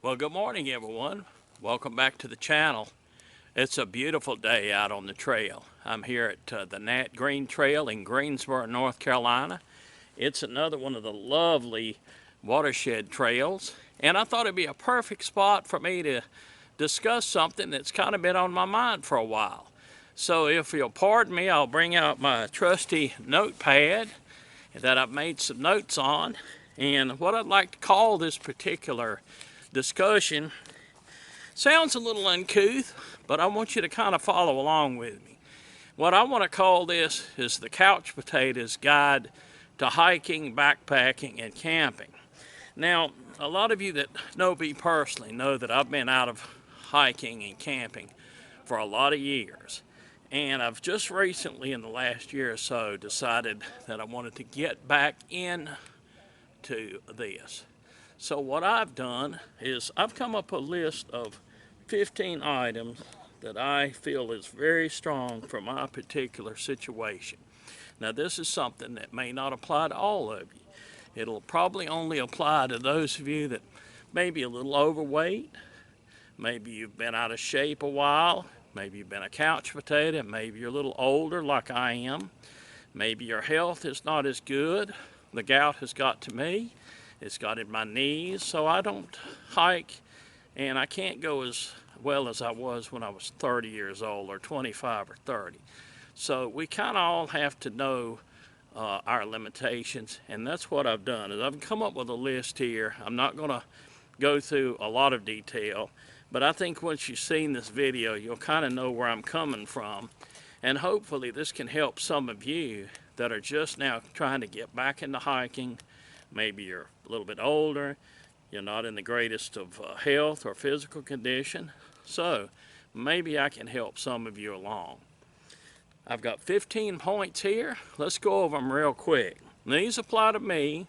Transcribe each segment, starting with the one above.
Well, good morning, everyone. Welcome back to the channel. It's a beautiful day out on the trail. I'm here at the Nat Green Trail in Greensboro, North Carolina. It's another one of the lovely watershed trails, and I thought it'd be a perfect spot for me to discuss something that's kind of been on my mind for a while. So if you'll pardon me, I'll bring out my trusty notepad that I've made some notes on. And what I'd like to call this particular discussion sounds a little uncouth, but I want you to kind of follow along with me. What I want to call this is the Couch Potatoes Guide to Hiking, Backpacking, and Camping. Now, a lot of you that know me personally know that I've been out of hiking and camping for a lot of years. And I've just recently, in the last year or so, decided that I wanted to get back into this. So what I've done is I've come up with a list of 15 items that I feel is very strong for my particular situation. Now, this is something that may not apply to all of you. It'll probably only apply to those of you that may be a little overweight, maybe you've been out of shape a while, maybe you've been a couch potato, maybe you're a little older like I am, maybe your health is not as good. The gout has got to me, it's got in my knees, so I don't hike, and I can't go as well as I was when I was 30 years old or 25 or 30. So we kind of all have to know our limitations, and that's what I've done. Is I've come up with a list here. I'm not going to go through a lot of detail, but I think once you've seen this video, you'll kind of know where I'm coming from, and hopefully this can help some of you that are just now trying to get back into hiking. Maybe you're a little bit older, you're not in the greatest of health or physical condition, so maybe I can help some of you along. I've got 15 points here. Let's go over them real quick. These apply to me.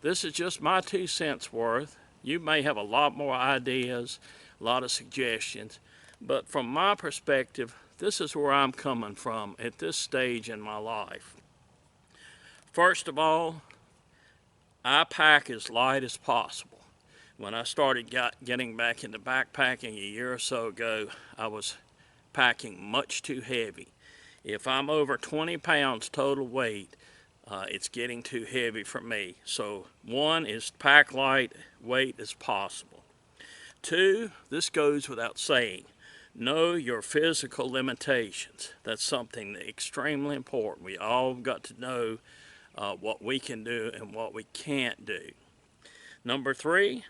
This is just my 2 cents worth. You may have a lot more ideas, a lot of suggestions, but from my perspective, this is where I'm coming from at this stage in my life. First of all, I pack as light as possible. When I started getting back into backpacking a year or so ago, I was packing much too heavy. If I'm over 20 pounds total weight, it's getting too heavy for me. So one is pack light weight as possible. Two, this goes without saying, know your physical limitations. That's something extremely important. We all got to know what we can do and what we can't do. Number three,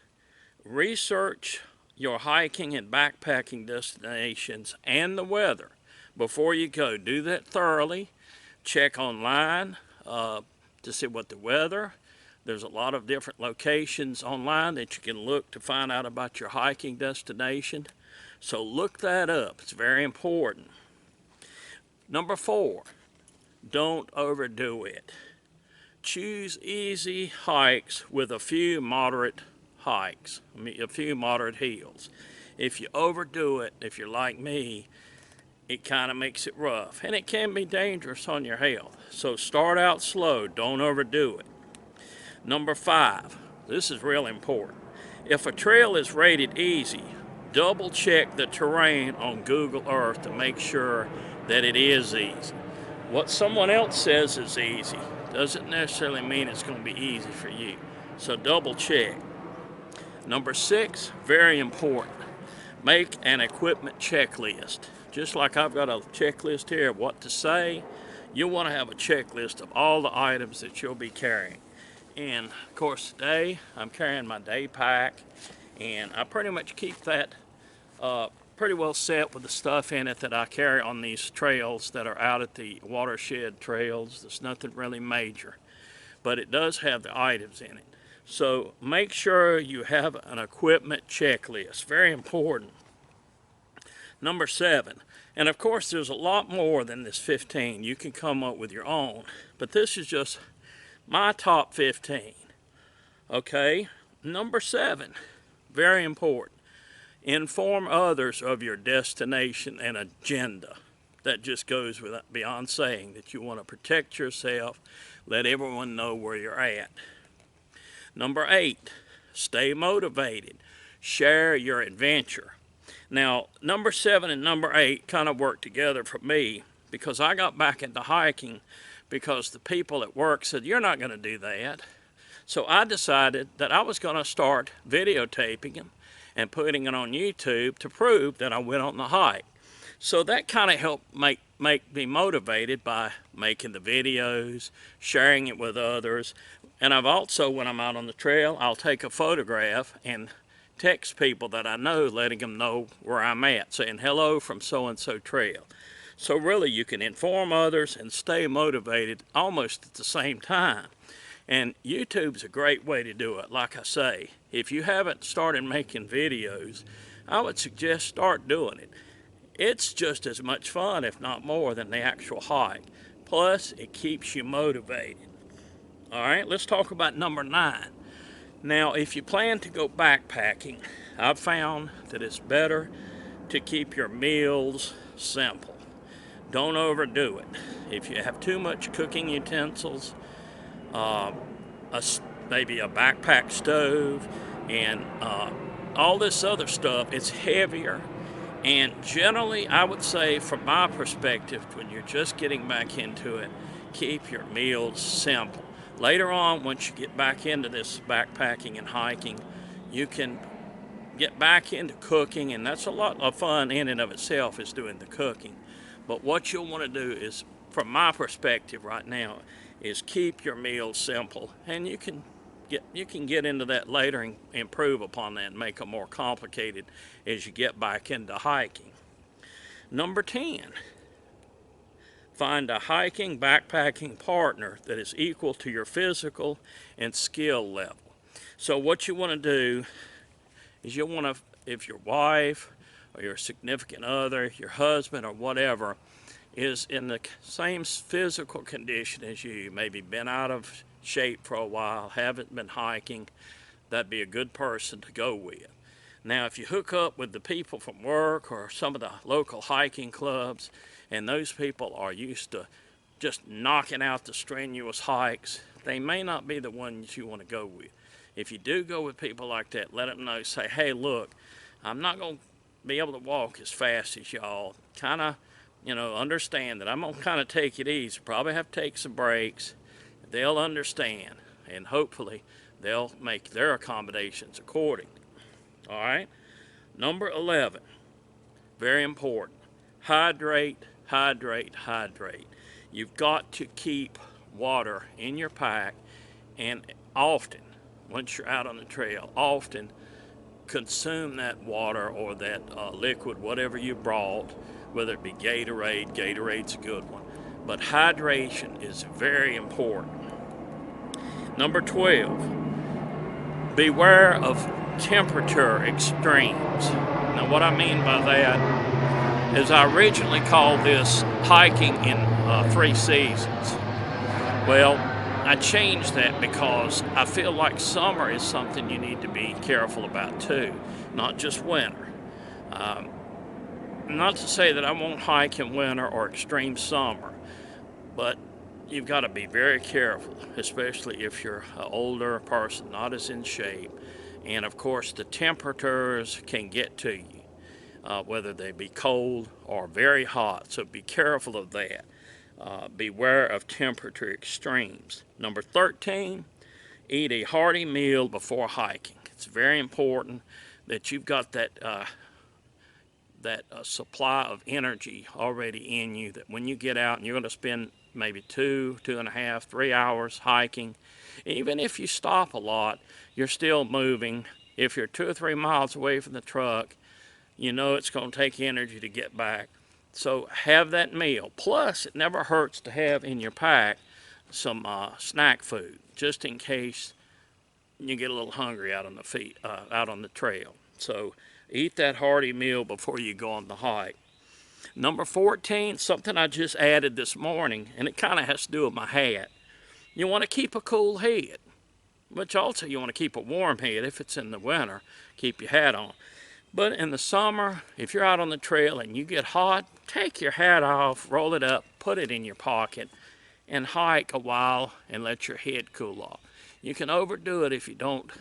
research your hiking and backpacking destinations and the weather before you go. Do that thoroughly. Check online to see what the weather. There's a lot of different locations online that you can look to find out about your hiking destination. So look that up. It's very important. Number four, don't overdo it. Choose easy hikes with a few moderate hikes, a few moderate hills. If you overdo it, if you're like me, it kind of makes it rough, and it can be dangerous on your health. So start out slow, don't overdo it. Number five, this is real important. If a trail is rated easy, double check the terrain on Google Earth to make sure that it is easy. What someone else says is easy doesn't necessarily mean it's going to be easy for you. So double check. Number six, very important. Make an equipment checklist. Just like I've got a checklist here of what to say, you'll want to have a checklist of all the items that you'll be carrying. And of course today I'm carrying my day pack, and I pretty much keep that pretty well set with the stuff in it that I carry on these trails that are out at the watershed trails. There's nothing really major, but it does have the items in it. So make sure you have an equipment checklist. Very important. Number seven, and of course there's a lot more than this 15. You can come up with your own, but this is just my top 15. Okay, number seven, very important. Inform others of your destination and agenda. That just goes without beyond saying that you want to protect yourself, let everyone know where you're at. Number eight, stay motivated. share your adventure. Now, number 7 and number 8 kind of work together for me because I got back into hiking because the people at work said, "You're not going to do that." So I decided that I was going to start videotaping them and putting it on YouTube to prove that I went on the hike. So that kind of helped make me motivated by making the videos, sharing it with others. And I've also, when I'm out on the trail, I'll take a photograph and text people that I know, letting them know where I'm at, saying hello from so-and-so trail. So really you can inform others and stay motivated almost at the same time. And YouTube's a great way to do it. Like I say, if you haven't started making videos, I would suggest start doing it. It's just as much fun, if not more, than the actual hike. Plus, it keeps you motivated. All right, let's talk about number 9. Now, if you plan to go backpacking, I've found that it's better to keep your meals simple. Don't overdo it. If you have too much cooking utensils, maybe a backpack stove, and all this other stuff, it's heavier. And generally, I would say, from my perspective, when you're just getting back into it, keep your meals simple. Later on, once you get back into this backpacking and hiking, you can get back into cooking, and that's a lot of fun in and of itself, is doing the cooking. But what you'll want to do is, from my perspective right now, is keep your meals simple, and you can get into that later and improve upon that and make them more complicated as you get back into hiking. Number 10, find a hiking, backpacking partner that is equal to your physical and skill level. So what you want to do is you'll want to, if your wife or your significant other, your husband or whatever, is in the same physical condition as you, maybe been out of shape for a while, haven't been hiking, that'd be a good person to go with. Now, if you hook up with the people from work or some of the local hiking clubs, and those people are used to just knocking out the strenuous hikes, they may not be the ones you want to go with. If you do go with people like that, let them know, say, "Hey, look, I'm not going to be able to walk as fast as y'all. Kind of, understand that I'm going to kind of take it easy. Probably have to take some breaks." They'll understand, and hopefully they'll make their accommodations accordingly. All right? Number 11, very important. Hydrate, hydrate, hydrate. You've got to keep water in your pack, and often, once you're out on the trail, often consume that water or that liquid, whatever you brought, whether it be Gatorade. Gatorade's a good one. But hydration is very important. Number 12, beware of temperature extremes. Now, what I mean by that is I originally called this hiking in 3 seasons. Well, I changed that because I feel like summer is something you need to be careful about too, not just winter. Not to say that I won't hike in winter or extreme summer, but you've got to be very careful, especially if you're an older person, not as in shape. And of course, the temperatures can get to you, whether they be cold or very hot, so be careful of that. Beware of temperature extremes. Number 13, eat a hearty meal before hiking. It's very important that you've got that supply of energy already in you, that when you get out and you're going to spend maybe 2.5, 3 hours hiking, even if you stop a lot, you're still moving. If you're 2 or 3 miles away from the truck, you know it's going to take energy to get back. So have that meal. Plus, it never hurts to have in your pack some snack food, just in case you get a little hungry out on the trail. So eat that hearty meal before you go on the hike. Number 14, something I just added this morning, and it kind of has to do with my hat. You want to keep a cool head, which also you want to keep a warm head. If it's in the winter, keep your hat on. But in the summer, if you're out on the trail and you get hot, take your hat off, roll it up, put it in your pocket, and hike a while and let your head cool off. You can overdo it if you don't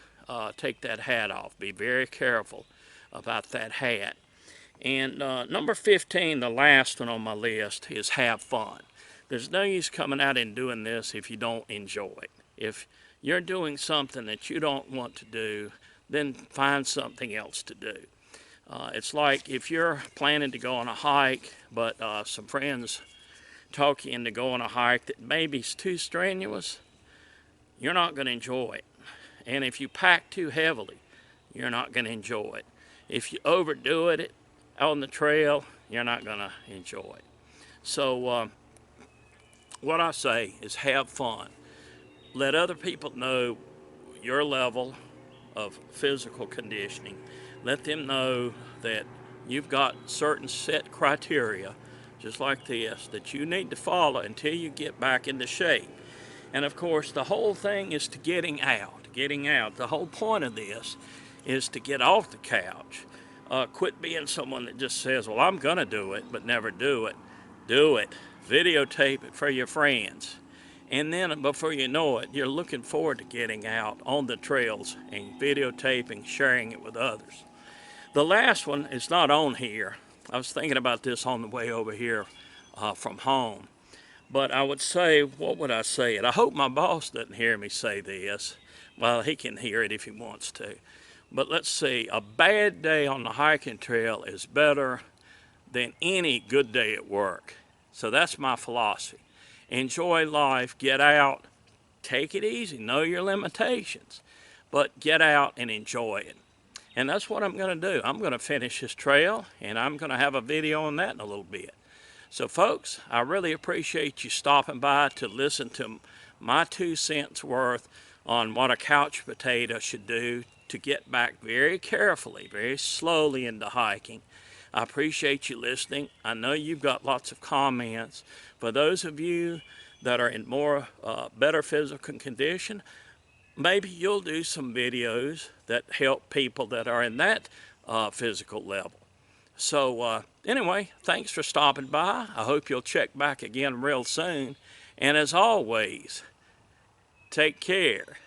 take that hat off. Be very careful about that hat. And number 15, the last one on my list, is have fun. There's no use coming out and doing this if you don't enjoy it. If you're doing something that you don't want to do, then find something else to do. It's like if you're planning to go on a hike, but some friends talk you into going on a hike that maybe is too strenuous, you're not going to enjoy it. And if you pack too heavily, you're not going to enjoy it. If you overdo it on the trail, you're not going to enjoy it. So what I say is have fun. Let other people know your level of physical conditioning. Let them know that you've got certain set criteria, just like this, that you need to follow until you get back into shape. And of course, the whole thing is to getting out. The whole point of this is to get off the couch. Quit being someone that just says, well, I'm gonna do it, but never do it. Do it. Videotape it for your friends. And then before you know it, you're looking forward to getting out on the trails and videotaping, sharing it with others. The last one is not on here. I was thinking about this on the way over here from home. But I would say, what would I say it? I hope my boss doesn't hear me say this. Well, he can hear it if he wants to. But let's see, a bad day on the hiking trail is better than any good day at work. So that's my philosophy. Enjoy life, get out, take it easy, know your limitations, but get out and enjoy it. And that's what I'm going to do. I'm going to finish this trail, and I'm going to have a video on that in a little bit. So folks, I really appreciate you stopping by to listen to my 2 cents worth on what a couch potato should do to get back very carefully, very slowly into hiking. I appreciate you listening. I know you've got lots of comments. For those of you that are in better physical condition, maybe you'll do some videos that help people that are in that physical level. So anyway, thanks for stopping by. I hope you'll check back again real soon. And as always, take care.